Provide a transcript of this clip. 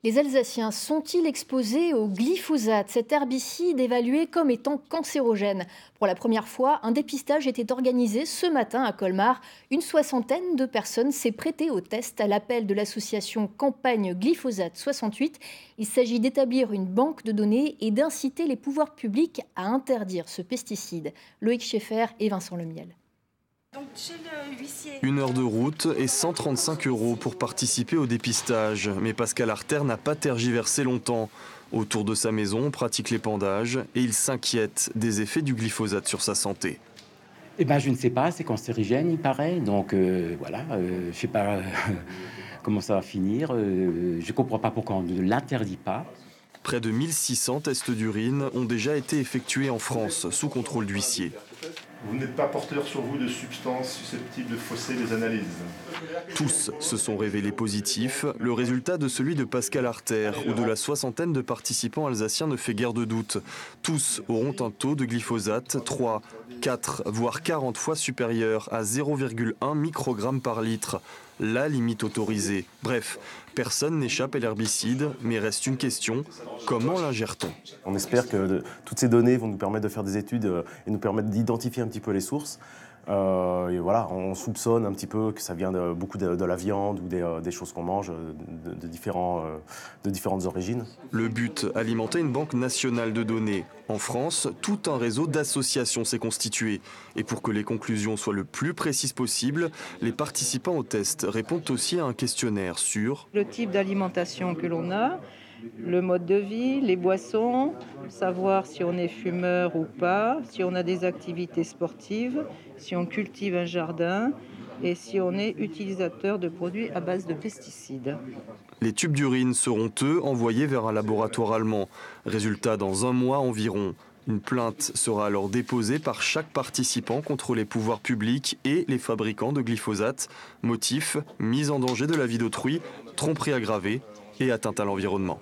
Les Alsaciens sont-ils exposés au glyphosate, cet herbicide évalué comme étant cancérogène? Pour la première fois, un dépistage était organisé ce matin à Colmar. Une soixantaine de personnes s'est prêtée au test à l'appel de l'association Campagne Glyphosate 68. Il s'agit d'établir une banque de données et d'inciter les pouvoirs publics à interdire ce pesticide. Loïc Schaeffer et Vincent Lemiel. Donc, chez le huissier. 1 heure de route et 135 € pour participer au dépistage. Mais Pascal Arter n'a pas tergiversé longtemps. Autour de sa maison, on pratique l'épandage et il s'inquiète des effets du glyphosate sur sa santé. Eh ben, je ne sais pas, c'est cancérigène, il paraît. Donc voilà, je ne sais pas comment ça va finir. Je ne comprends pas pourquoi on ne l'interdit pas. Près de 1600 tests d'urine ont déjà été effectués en France sous contrôle d'huissier. Vous n'êtes pas porteur sur vous de substances susceptibles de fausser les analyses. Tous se sont révélés positifs. Le résultat de celui de Pascal Arter ou de la soixantaine de participants alsaciens ne fait guère de doute. Tous auront un taux de glyphosate 3, 4, voire 40 fois supérieur à 0,1 microgramme par litre. La limite autorisée. Bref, personne n'échappe à l'herbicide, mais reste une question, comment l'ingère-t-on ? On espère que toutes ces données vont nous permettre de faire des études et nous permettre d'identifier un petit peu les sources. Et voilà, on soupçonne un petit peu que ça vient beaucoup de la viande ou des choses qu'on mange de différentes origines. Le but, alimenter une banque nationale de données. En France, tout un réseau d'associations s'est constitué. Et pour que les conclusions soient le plus précises possible, les participants au test répondent aussi à un questionnaire sur le type d'alimentation que l'on a, le mode de vie, les boissons, savoir si on est fumeur ou pas, si on a des activités sportives, si on cultive un jardin et si on est utilisateur de produits à base de pesticides. Les tubes d'urine seront, eux, envoyés vers un laboratoire allemand. Résultat dans un mois environ. Une plainte sera alors déposée par chaque participant contre les pouvoirs publics et les fabricants de glyphosate. Motif, mise en danger de la vie d'autrui, tromperie aggravée et atteinte à l'environnement.